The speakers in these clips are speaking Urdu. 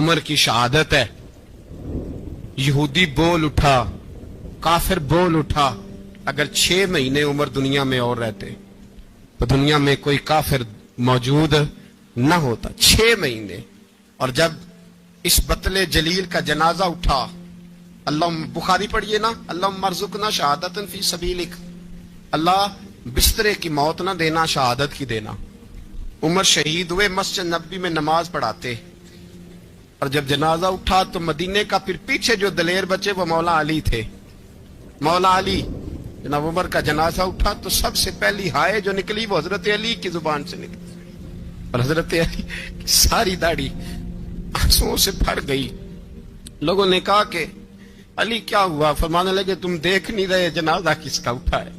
عمر کی شہادت ہے. یہودی بول اٹھا, کافر بول اٹھا, اگر 6 مہینے عمر دنیا میں اور رہتے تو دنیا میں کوئی کافر موجود نہ ہوتا. 6 مہینے. اور جب اس بطل جلیل کا جنازہ اٹھا, اللہ بخاری پڑھیے نا, اللہم ارزقنا شہادت فی سبیلک, اللہ بسترے کی موت نہ دینا, شہادت کی دینا. عمر شہید ہوئے, مسجد نبوی میں نماز پڑھاتے, اور جب جنازہ اٹھا تو مدینے کا پھر پیچھے جو دلیر بچے وہ مولا علی تھے. مولا علی, جناب عمر کا جنازہ اٹھا تو سب سے پہلی ہائے جو نکلی وہ حضرت علی کی زبان سے نکلی, اور حضرت علی کی ساری داڑھی آنسوؤں سے بھر گئی. لوگوں نے کہا کہ علی کیا ہوا؟ فرمانے لگے تم دیکھ نہیں رہے جنازہ کس کا اٹھا ہے,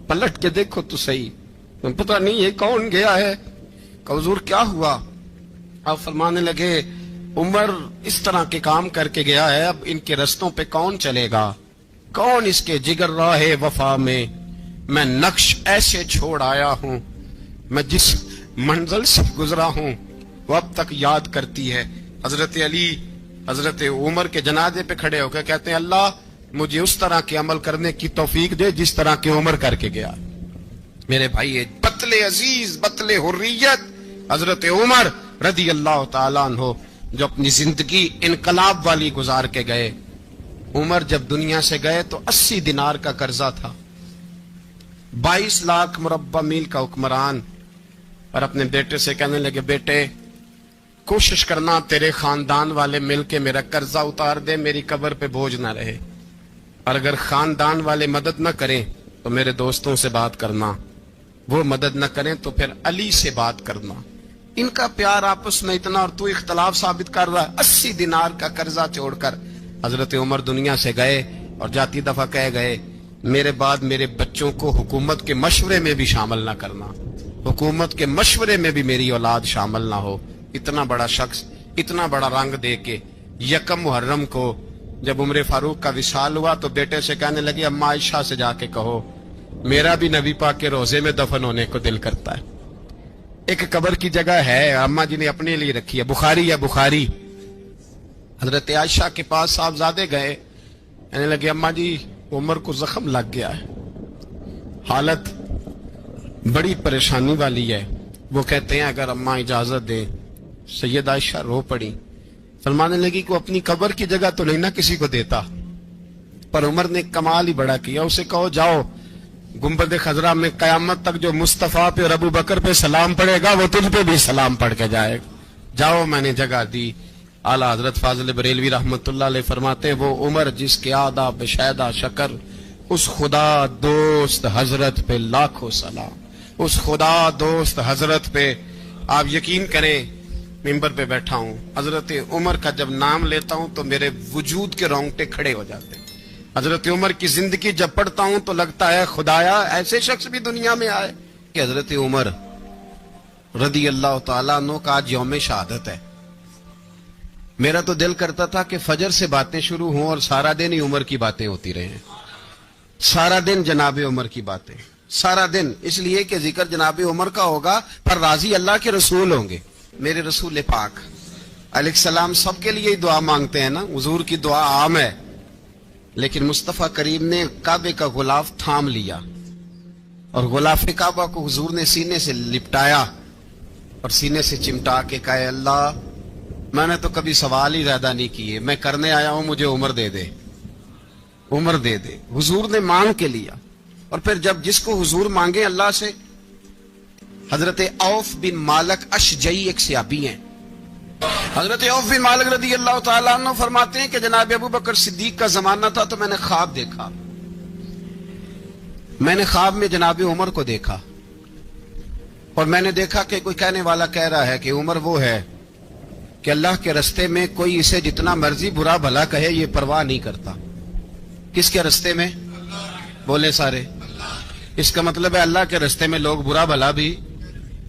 پلٹ کے دیکھو تو صحیح, تم پتہ نہیں یہ کون گیا ہے. کہ حضور کیا ہوا؟ آپ فرمانے لگے عمر اس طرح کے کام کر کے گیا ہے, اب ان کے رستوں پہ کون چلے گا؟ کون اس کے جگر راہ وفا میں میں نقش ایسے چھوڑ آیا ہوں, میں جس منزل سے گزرا ہوں وہ اب تک یاد کرتی ہے. حضرت علی حضرت عمر کے جنازے پہ کھڑے ہو کے کہتے ہیں اللہ مجھے اس طرح کے عمل کرنے کی توفیق دے جس طرح کے عمر کر کے گیا. میرے بھائی, بطل عزیز, بطل حریت حضرت عمر رضی اللہ تعالیٰ عنہ, جو اپنی زندگی انقلاب والی گزار کے گئے. عمر جب دنیا سے گئے تو 80 دینار کا قرضہ تھا, 22 لاکھ مربع میل کا حکمران, اور اپنے بیٹے سے کہنے لگے بیٹے کوشش کرنا تیرے خاندان والے مل کے میرا قرضہ اتار دے, میری قبر پہ بوجھ نہ رہے, اور اگر خاندان والے مدد نہ کریں تو میرے دوستوں سے بات کرنا, وہ مدد نہ کریں تو پھر علی سے بات کرنا. ان کا پیار آپس میں اتنا, اور تو اختلاف ثابت کر رہا ہے. 80 دینار کا قرضہ چھوڑ کر حضرت عمر دنیا سے گئے, اور جاتی دفعہ کہہ گئے میرے بعد میرے بچوں کو حکومت کے مشورے میں بھی شامل نہ کرنا, حکومت کے مشورے میں بھی میری اولاد شامل نہ ہو. اتنا بڑا شخص اتنا بڑا رنگ دے کے 1 محرم کو جب عمر فاروق کا وصال ہوا تو بیٹے سے کہنے لگے اماں عائشہ سے جا کے کہو میرا بھی نبی پاک کے روزے میں دفن ہونے کو دل کرتا ہے. ایک قبر کی جگہ ہے اماں جی نے اپنے لیے رکھی ہے, بخاری ہے بخاری. حضرت عائشہ کے پاس صاحبزادے گئے, کہنے لگے اماں جی عمر کو زخم لگ گیا ہے, حالت بڑی پریشانی والی ہے. وہ کہتے ہیں اگر اماں اجازت دیں. سید عائشہ رو پڑی, فرمانے لگی کہ اپنی قبر کی جگہ تو نہیں نہ کسی کو دیتا, پر عمر نے کمال ہی بڑا کیا. اسے کہو جاؤ گنبد خضرا میں قیامت تک جو مصطفیٰ پہ اور ابو بکر پہ سلام پڑے گا وہ تجھ پہ بھی سلام پڑھ کے جائے گا, جاؤ میں نے جگہ دی. اعلیٰ حضرت فاضل بریلوی رحمت اللہ علیہ فرماتے ہیں وہ عمر جس کے آداب بشیدہ شکر, اس خدا دوست حضرت پہ لاکھوں سلام, اس خدا دوست حضرت پہ. آپ یقین کریں ممبر پہ بیٹھا ہوں, حضرت عمر کا جب نام لیتا ہوں تو میرے وجود کے رونگٹے کھڑے ہو جاتے ہیں. حضرت عمر کی زندگی جب پڑھتا ہوں تو لگتا ہے خدایا ایسے شخص بھی دنیا میں آئے. کہ حضرت عمر رضی اللہ تعالیٰ عنہ کا آج یوم شہادت ہے. میرا تو دل کرتا تھا کہ فجر سے باتیں شروع ہوں اور سارا دن ہی عمر کی باتیں ہوتی رہیں, سارا دن جناب عمر کی باتیں, سارا دن. اس لیے کہ ذکر جناب عمر کا ہوگا پر راضی اللہ کے رسول ہوں گے. میرے رسول پاک علیہ السلام سب کے لیے ہی دعا مانگتے ہیں نا, حضور کی دعا عام ہے, لیکن مصطفیٰ کریم نے کعبے کا غلاف تھام لیا اور غلاف کعبہ کو حضور نے سینے سے لپٹایا اور سینے سے چمٹا کے کہا اللہ میں نے تو کبھی سوال ہی زیادہ نہیں کیے, میں کرنے آیا ہوں, مجھے عمر دے دے, عمر دے دے. حضور نے مانگ کے لیا. اور پھر جب جس کو حضور مانگے اللہ سے, حضرت عوف بن مالک اشجعی ایک صحابی ہیں, حضرت عوف بن مالک رضی اللہ تعالیٰ عنہ فرماتے ہیں کہ جناب ابو بکر صدیق کا زمانہ تھا تو میں نے خواب دیکھا, میں نے خواب میں جناب عمر کو دیکھا, اور میں نے دیکھا کہ کوئی کہنے والا کہہ رہا ہے کہ عمر وہ ہے کہ اللہ کے رستے میں کوئی اسے جتنا مرضی برا بھلا کہے یہ پرواہ نہیں کرتا. کس کے رستے میں؟ بولے سارے. اس کا مطلب ہے اللہ کے رستے میں لوگ برا بھلا بھی.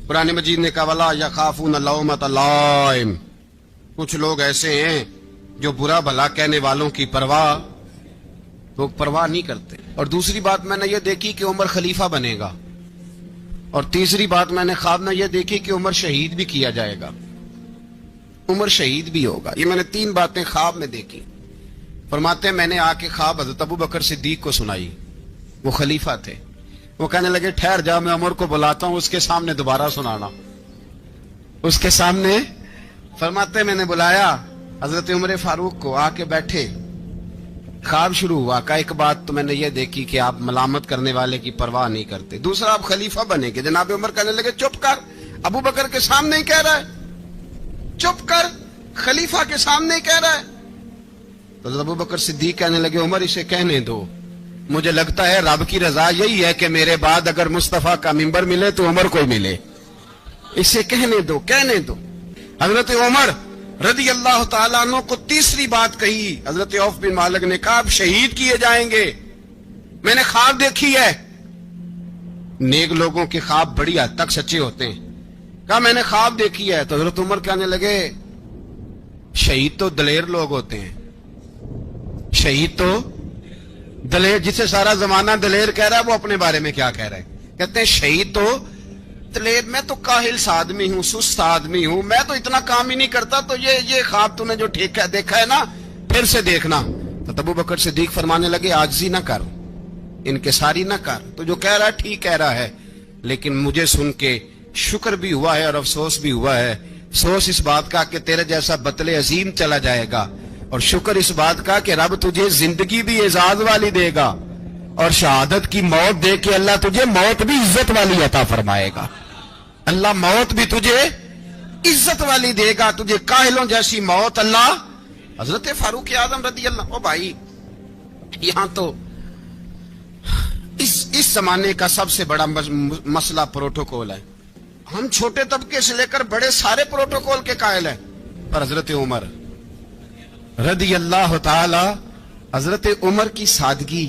قرآن مجید نے کہا وَلَا يَخَافُونَ لَوْمَةَ لَائِمٍ, کچھ لوگ ایسے ہیں جو برا بھلا کہنے والوں کی پرواہ نہیں کرتے. اور دوسری بات میں نے یہ دیکھی کہ عمر خلیفہ بنے گا, اور تیسری بات میں نے خواب میں یہ دیکھی کہ عمر شہید بھی کیا جائے گا. عمر شہید بھی ہوگا. یہ میں نے 3 باتیں خواب میں دیکھی. فرماتے ہیں میں نے آ کے خواب حضرت ابو بکر صدیق کو سنائی. وہ خلیفہ تھے. وہ کہنے لگے ٹھہر جا, میں عمر کو بلاتا ہوں, اس کے سامنے دوبارہ سنانا. اس کے سامنے فرماتے ہیں میں نے بلایا حضرت عمر فاروق کو, آ کے بیٹھے. خواب شروع ہوا. کا ایک بات تو میں نے یہ دیکھی کہ آپ ملامت کرنے والے کی پرواہ نہیں کرتے. دوسرا آپ خلیفہ بنے گے. جناب عمر کہنے لگے چپ کر, ابو بکر کے سامنے ہی کہہ رہا ہے, چپ کر, خلیفہ کے سامنے ہی کہہ رہا ہے. تو ابو بکر صدیق کہنے لگے عمر اسے کہنے دو, مجھے لگتا ہے رب کی رضا یہی ہے کہ میرے بعد اگر مصطفیٰ کا منبر ملے تو عمر کو ملے, اسے کہنے دو, کہنے دو. حضرت عمر رضی اللہ تعالیٰ عنہ کو تیسری بات کہی. حضرت عوف بن مالک نے کہا آپ شہید کیے جائیں گے, میں نے خواب دیکھی ہے. نیک لوگوں کے خواب بڑی حد تک سچے ہوتے ہیں. کہا میں نے خواب دیکھی ہے. تو حضرت عمر کہنے لگے شہید تو دلیر لوگ ہوتے ہیں, شہید تو دلیر, جسے سارا زمانہ دلیر کہہ رہا ہے وہ اپنے بارے میں کیا کہہ رہا ہے؟ کہتے ہیں شہید تو دلیر, میں تو کاہل سا آدمی ہوں, سست آدمی ہوں, میں تو اتنا کام ہی نہیں کرتا. تو یہ خواب تو نے جو ٹھیک ہے دیکھا ہے نا, پھر سے دیکھنا. تو ابو بکر صدیق فرمانے لگے عاجزی نہ کر, انکساری نہ کر, تو جو کہہ رہا ہے ٹھیک کہہ رہا ہے, لیکن مجھے سن کے شکر بھی ہوا ہے اور افسوس بھی ہوا ہے. افسوس اس بات کا کہ تیرے جیسا بطل عظیم چلا جائے گا, اور شکر اس بات کا کہ رب تجھے زندگی بھی اعزاز والی دے گا, اور شہادت کی موت دے کے اللہ تجھے موت بھی عزت والی عطا فرمائے گا. اللہ موت بھی تجھے عزت والی دے گا, تجھے کاہلوں جیسی موت اللہ. حضرت فاروق اعظم رضی اللہ, او بھائی یہاں تو اس زمانے کا سب سے بڑا مسئلہ پروٹوکول ہے. ہم چھوٹے طبقے سے لے کر بڑے سارے پروٹوکول کے قائل ہیں, پر حضرت عمر رضی اللہ تعالی, حضرت عمر کی سادگی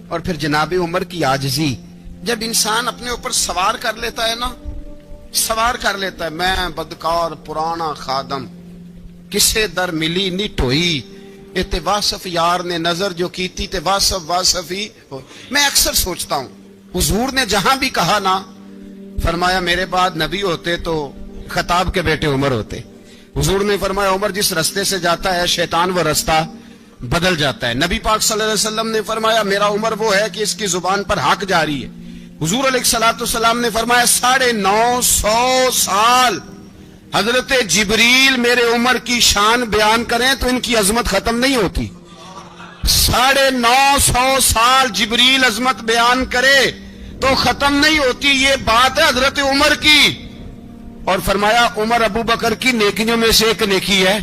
اور پھر جناب عمر کی عاجزی, جب انسان اپنے اوپر سوار کر لیتا ہے نا, سوار کر لیتا ہے, میں بدکار پرانا خادم, کسے در ملی نی ٹوئی, تے واصف یار نے نظر جو کی تھی تے واصف ہی. میں اکثر سوچتا ہوں حضور نے جہاں بھی کہا نا, فرمایا میرے بعد نبی ہوتے تو خطاب کے بیٹے عمر ہوتے. حضور نے فرمایا عمر جس رستے سے جاتا ہے شیطان وہ رستہ بدل جاتا ہے. نبی پاک صلی اللہ علیہ وسلم نے فرمایا میرا عمر وہ ہے کہ اس کی زبان پر حق جاری ہے. حضور علیہ الصلوۃ والسلام نے فرمایا 950 سال حضرت جبریل میرے عمر کی شان بیان کریں تو ان کی عظمت ختم نہیں ہوتی. 950 سال جبریل عظمت بیان کرے تو ختم نہیں ہوتی. یہ بات ہے حضرت عمر کی, اور فرمایا عمر ابو بکر کی نیکیوں میں سے ایک نیکی ہے.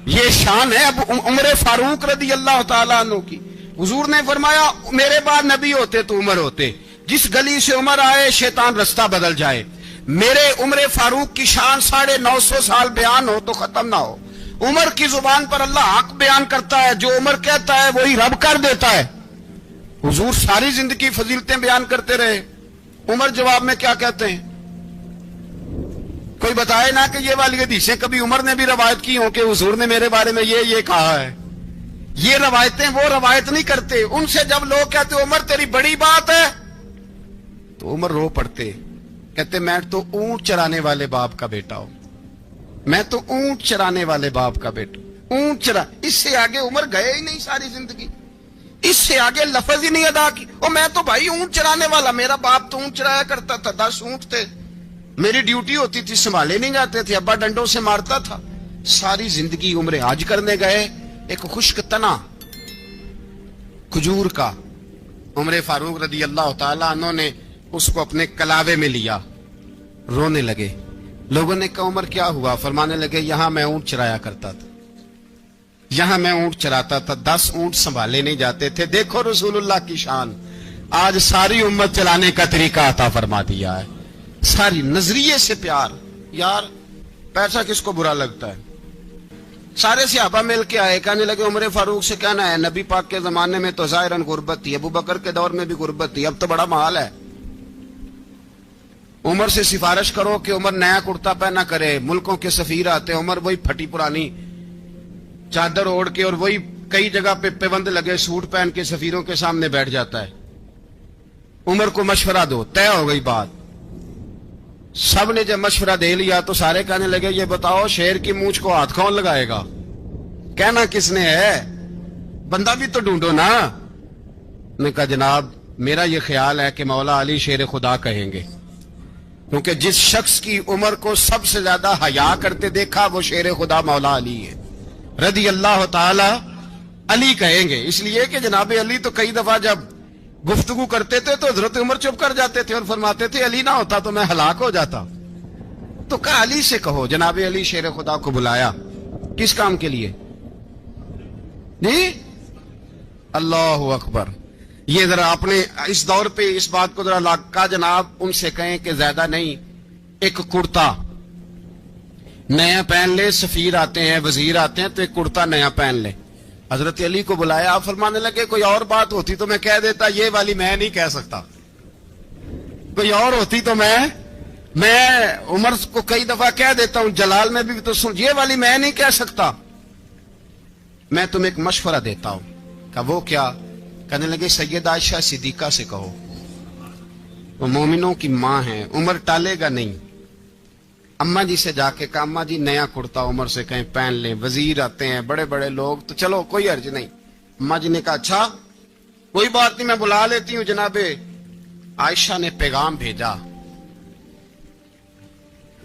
یہ شان ہے عمر فاروق رضی اللہ تعالیٰ عنہ کی. حضور نے فرمایا میرے بعد نبی ہوتے تو عمر ہوتے, جس گلی سے عمر آئے شیطان رستہ بدل جائے. میرے عمر فاروق کی شان 950 سال بیان ہو تو ختم نہ ہو. عمر کی زبان پر اللہ حق بیان کرتا ہے, جو عمر کہتا ہے وہی رب کر دیتا ہے. حضور ساری زندگی فضیلتیں بیان کرتے رہے, عمر جواب میں کیا کہتے ہیں؟ کوئی بتائے نا کہ یہ والی حدیثیں کبھی عمر نے بھی روایت کی ہوں کہ حضور نے میرے بارے میں یہ کہا ہے. یہ روایتیں وہ روایت نہیں کرتے. ان سے جب لوگ کہتے عمر تیری بڑی بات ہے تو عمر رو پڑتے, کہتے میں تو اونٹ چرانے والے باپ کا بیٹا ہوں, میں تو اونٹ چرانے والے باپ کا بیٹا, اونٹ چرا. اس سے آگے عمر گئے ہی نہیں ساری زندگی, اس سے آگے لفظ ہی نہیں ادا کی. اور میں تو بھائی اونٹ چرانے والا, میرا باپ تو اونٹ چرایا کرتا تھا, 10 اونٹ تھے, میری ڈیوٹی ہوتی تھی, سنبھالے نہیں جاتے تھے, ابا ڈنڈوں سے مارتا تھا. ساری زندگی عمر حج کرنے گئے, ایک خشک تنا کھجور کا عمر فاروق رضی اللہ تعالیٰ عنہ نے اس کو اپنے کلاوے میں لیا, رونے لگے. لوگوں نے کہا عمر کیا ہوا؟ فرمانے لگے یہاں میں اونٹ چرایا کرتا تھا, یہاں میں اونٹ چراتا تھا, 10 اونٹ سنبھالے نہیں جاتے تھے. دیکھو رسول اللہ کی شان, آج ساری امت چلانے کا طریقہ عطا فرما دیا ہے. ساری نظریے سے پیار. یار پیسہ کس کو برا لگتا ہے؟ سارے صحابہ مل کے آئے, کہنے لگے عمر فاروق سے کہنا ہے نبی پاک کے زمانے میں تو ظاہراً غربت تھی, ابو بکر کے دور میں بھی غربت تھی, اب تو بڑا محال ہے. عمر سے سفارش کرو کہ عمر نیا کرتا پہنا کرے. ملکوں کے سفیر آتے, عمر وہی پھٹی پرانی چادر اوڑھ کے اور وہی کئی جگہ پہ پیوند لگے سوٹ پہن کے سفیروں کے سامنے بیٹھ جاتا ہے. عمر کو مشورہ دو, طے ہو گئی بات. سب نے جب مشورہ دے لیا تو سارے کہنے لگے یہ بتاؤ شیر کی مونچھ کو ہاتھ کون لگائے گا؟ کہنا کس نے ہے؟ بندہ بھی تو ڈھونڈو نا۔ نے کہا جناب میرا یہ خیال ہے کہ مولا علی شیر خدا کہیں گے، کیونکہ جس شخص کی عمر کو سب سے زیادہ حیا کرتے دیکھا وہ شیر خدا مولا علی ہے رضی اللہ تعالی علی کہیں گے۔ اس لیے کہ جناب علی تو کئی دفعہ جب گفتگو کرتے تھے تو حضرت عمر چپ کر جاتے تھے اور فرماتے تھے علی نہ ہوتا تو میں ہلاک ہو جاتا۔ تو کہا علی سے کہو۔ جناب علی شیر خدا کو بلایا، کس کام کے لیے؟ جی اللہ اکبر۔ یہ ذرا اپنے اس دور پہ اس بات کو ذرا لاکا جناب ان سے کہیں کہ زیادہ نہیں، ایک کرتا نیا پہن لے، سفیر آتے ہیں وزیر آتے ہیں تو ایک کرتا نیا پہن لے۔ حضرت علی کو بلایا، آپ فرمانے لگے کوئی اور بات ہوتی تو میں کہہ دیتا، یہ والی میں نہیں کہہ سکتا، کوئی اور ہوتی تو میں عمر کو کئی دفعہ کہہ دیتا ہوں، جلال میں بھی تو سن، یہ والی میں نہیں کہہ سکتا، میں تمہیں ایک مشورہ دیتا ہوں۔ کہا وہ کیا؟ کہنے لگے سید عائشہ صدیقہ سے کہو، وہ مومنوں کی ماں ہیں، عمر ٹالے گا نہیں۔ اماں جی سے جا کے کہا اماں جی نیا کرتا عمر سے کہیں پہن لیں، وزیر آتے ہیں بڑے بڑے لوگ تو چلو کوئی حرج نہیں۔ اماں جی نے کہا اچھا کوئی بات نہیں میں بلا لیتی ہوں۔ جناب عائشہ نے پیغام بھیجا،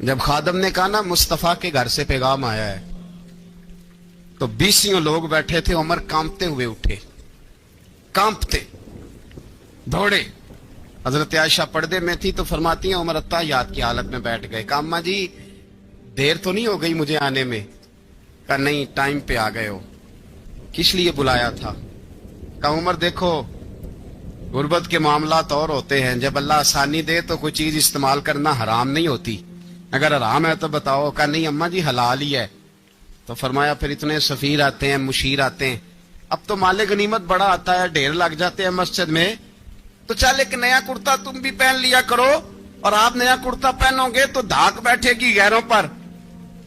جب خادم نے کہا نا مصطفیٰ کے گھر سے پیغام آیا ہے تو 20 لوگ بیٹھے تھے، عمر کانپتے ہوئے اٹھے، کانپتے دوڑے۔ حضرت عائشہ پردے میں تھی تو فرماتی ہیں عمر اتحیات کی حالت میں بیٹھ گئے۔ کہا اماں جی دیر تو نہیں ہو گئی مجھے آنے میں؟ کہا نہیں ٹائم پہ آ گئے ہو، کس لیے بلایا تھا؟ کہا عمر دیکھو غربت کے معاملات اور ہوتے ہیں، جب اللہ آسانی دے تو کوئی چیز استعمال کرنا حرام نہیں ہوتی، اگر حرام ہے تو بتاؤ۔ کہا نہیں اماں جی حلال ہی ہے۔ تو فرمایا پھر اتنے سفیر آتے ہیں مشیر آتے ہیں، اب تو مال غنیمت بڑا آتا ہے، ڈھیر لگ جاتے ہیں مسجد میں، تو چل ایک نیا کرتا تم بھی پہن لیا کرو، اور آپ نیا کرتا پہنو گے تو دھاک بیٹھے گی غیروں پر۔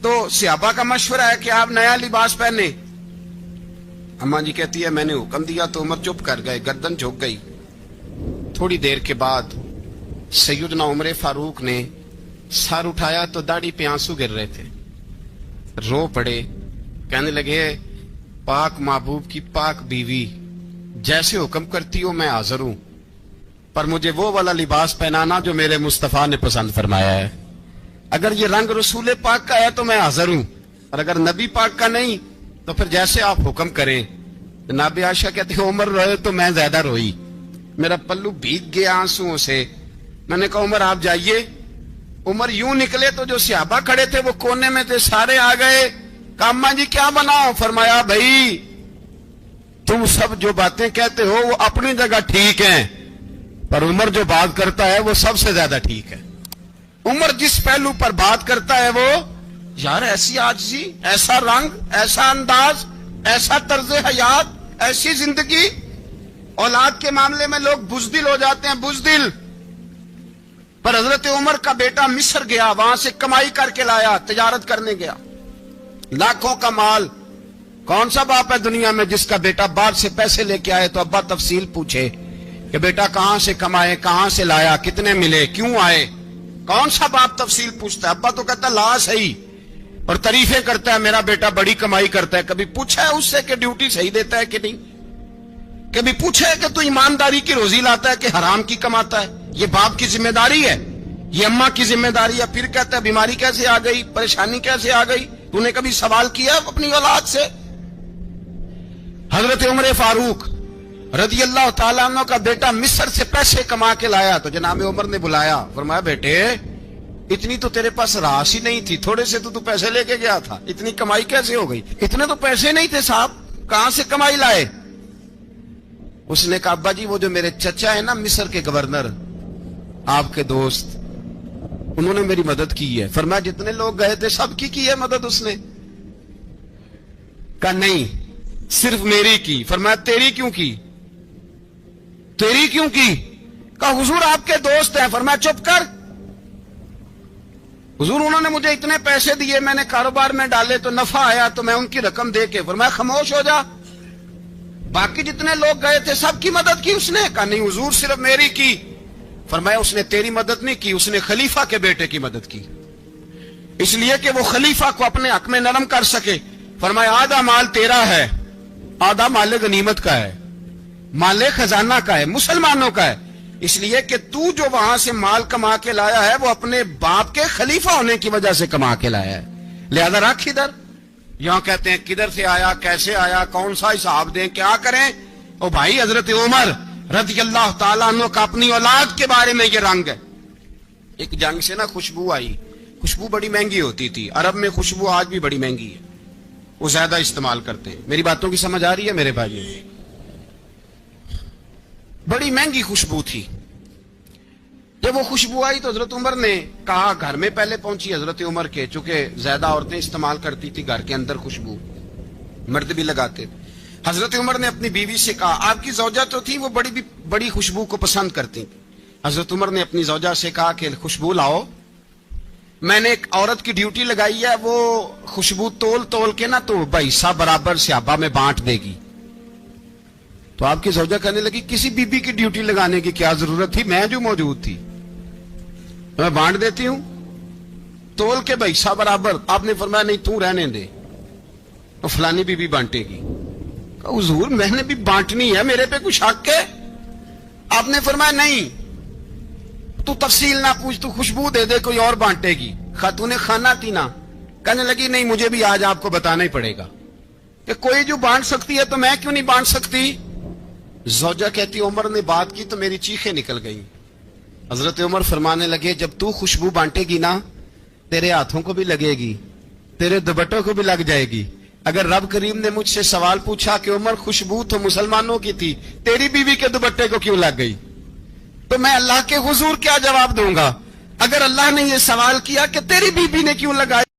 تو صحابہ کا مشورہ ہے کہ آپ نیا لباس پہنے۔ اماں جی کہتی ہے میں نے حکم دیا تو عمر چپ کر گئے، گردن جھک گئی۔ تھوڑی دیر کے بعد سیدنا عمر فاروق نے سر اٹھایا تو داڑھی پہ آنسو گر رہے تھے، رو پڑے، کہنے لگے پاک محبوب کی پاک بیوی جیسے حکم کرتی ہو میں حاضر ہوں، پر مجھے وہ والا لباس پہنانا جو میرے مصطفیٰ نے پسند فرمایا ہے، اگر یہ رنگ رسول پاک کا ہے تو میں حاضر ہوں، اور اگر نبی پاک کا نہیں تو پھر جیسے آپ حکم کریں۔ جناب عائشہ کہتے ہیں عمر روئے تو میں زیادہ روئی، میرا پلو بھیگ گیا آنسوؤں سے۔ میں نے کہا عمر آپ جائیے۔ عمر یوں نکلے تو جو صحابہ کھڑے تھے وہ کونے میں تھے، سارے آ گئے۔ کہا اماں جی کیا بناؤ؟ فرمایا بھائی تم سب جو باتیں کہتے ہو وہ اپنی جگہ ٹھیک ہیں، پر عمر جو بات کرتا ہے وہ سب سے زیادہ ٹھیک ہے۔ عمر جس پہلو پر بات کرتا ہے وہ یار ایسی عاجزی، ایسا رنگ، ایسا انداز، ایسا طرز حیات، ایسی زندگی، اولاد کے معاملے میں لوگ بزدل ہو جاتے ہیں، بزدل۔ پر حضرت عمر کا بیٹا مصر گیا، وہاں سے کمائی کر کے لایا، تجارت کرنے گیا، لاکھوں کا مال۔ کون سا باپ ہے دنیا میں جس کا بیٹا باہر سے پیسے لے کے آئے تو ابا تفصیل پوچھے کہ بیٹا کہاں سے کمائے، کہاں سے لایا، کتنے ملے، کیوں آئے؟ کون سا باپ تفصیل پوچھتا ہے؟ ابا تو کہتا لا صحیح، اور تعریفیں کرتا ہے میرا بیٹا بڑی کمائی کرتا ہے۔ کبھی پوچھا ہے اس سے کہ ڈیوٹی صحیح دیتا ہے کہ نہیں؟ کبھی پوچھا ہے کہ تو ایمانداری کی روزی لاتا ہے کہ حرام کی کماتا ہے؟ یہ باپ کی ذمہ داری ہے، یہ اماں کی ذمہ داری ہے۔ پھر کہتا ہے بیماری کیسے آ گئی، پریشانی کیسے آ گئی؟ تو نے کبھی سوال کیا اپنی اولاد سے؟ حضرت عمر فاروق رضی اللہ تعالیٰ عنہ کا بیٹا مصر سے پیسے کما کے لایا تو جناب عمر نے بلایا، فرمایا بیٹے اتنی تو تیرے پاس راس ہی نہیں تھی، تھوڑے سے تو پیسے لے کے گیا تھا، اتنی کمائی کیسے ہو گئی؟ اتنے تو پیسے نہیں تھے صاحب، کہاں سے کمائی لائے؟ اس نے کہا ابا جی وہ جو میرے چچا ہے نا مصر کے گورنر، آپ کے دوست، انہوں نے میری مدد کی ہے۔ فرمایا جتنے لوگ گئے تھے سب کی ہے مدد اس نے؟ کہا نہیں صرف میری کی۔ فرمایا تیری کیوں کی؟ تیری کیوں کی؟ کہا حضور آپ کے دوست ہیں۔ فرمایا چپ کر، حضور انہوں نے مجھے اتنے پیسے دیے، میں نے کاروبار میں ڈالے تو نفع آیا تو میں ان کی رقم دے کے۔ فرمایا خاموش ہو جا، باقی جتنے لوگ گئے تھے سب کی مدد کی اس نے؟ کہا نہیں حضور صرف میری کی۔ فرمایا اس نے تیری مدد نہیں کی، اس نے خلیفہ کے بیٹے کی مدد کی، اس لیے کہ وہ خلیفہ کو اپنے حق میں نرم کر سکے۔ فرمایا آدھا مال تیرا ہے، آدھا مال غنیمت کا ہے، مال خزانہ کا ہے، مسلمانوں کا ہے، اس لیے کہ تو جو وہاں سے مال کما کے لایا ہے وہ اپنے باپ کے خلیفہ ہونے کی وجہ سے کما کے لایا ہے، لہذا رکھ ادھر۔ یہاں کہتے ہیں کدھر سے آیا، کیسے آیا، کون سا حساب دیں، کیا کریں؟ او بھائی حضرت عمر رضی اللہ تعالیٰ عنہ کا اپنی اولاد کے بارے میں یہ رنگ ہے۔ ایک جنگ سے نا خوشبو آئی، خوشبو بڑی مہنگی ہوتی تھی، عرب میں خوشبو آج بھی بڑی مہنگی ہے، وہ زیادہ استعمال کرتے ہیں۔ میری باتوں کی سمجھ آ رہی ہے میرے بھائی؟ بڑی مہنگی خوشبو تھی۔ جب وہ خوشبو آئی تو حضرت عمر نے کہا، گھر میں پہلے پہنچی حضرت عمر کے، چونکہ زیادہ عورتیں استعمال کرتی تھی گھر کے اندر خوشبو، مرد بھی لگاتے تھے۔ حضرت عمر نے اپنی بیوی سے کہا، آپ کی زوجہ تو تھی وہ بڑی خوشبو کو پسند کرتی تھی۔ حضرت عمر نے اپنی زوجہ سے کہا کہ خوشبو لاؤ، میں نے ایک عورت کی ڈیوٹی لگائی ہے، وہ خوشبو تول کے نا تو حصہ برابر صحابہ میں بانٹ دے گی۔ تو آپ کی زوجہ کہنے لگی، کسی بی بی کی ڈیوٹی لگانے کی کیا ضرورت تھی، میں جو موجود تھی میں بانٹ دیتی ہوں تول کے حصہ برابر۔ آپ نے فرمایا نہیں تو رہنے دے، تو فلانی بی بی بانٹے گی۔ کہا حضور میں نے بھی بانٹنی ہے، میرے پہ کچھ حق ہے؟ آپ نے فرمایا نہیں، تو تفصیل نہ پوچھ، تو خوشبو دے دے، کوئی اور بانٹے گی۔ خاتون خانہ تھی نا، کہنے لگی نہیں مجھے بھی آج آپ کو بتانا ہی پڑے گا کہ کوئی جو بانٹ سکتی ہے تو میں کیوں نہیں بانٹ سکتی؟ زوجہ کہتی عمر نے بات کی تو میری چیخیں نکل گئیں۔ حضرت عمر فرمانے لگے جب تو خوشبو بانٹے گی نا تیرے ہاتھوں کو بھی لگے گی، تیرے دوپٹوں کو بھی لگ جائے گی۔ اگر رب کریم نے مجھ سے سوال پوچھا کہ عمر خوشبو تو مسلمانوں کی تھی، تیری بیوی کے دوپٹے کو کیوں لگ گئی، تو میں اللہ کے حضور کیا جواب دوں گا؟ اگر اللہ نے یہ سوال کیا کہ تیری بیوی نے کیوں لگائی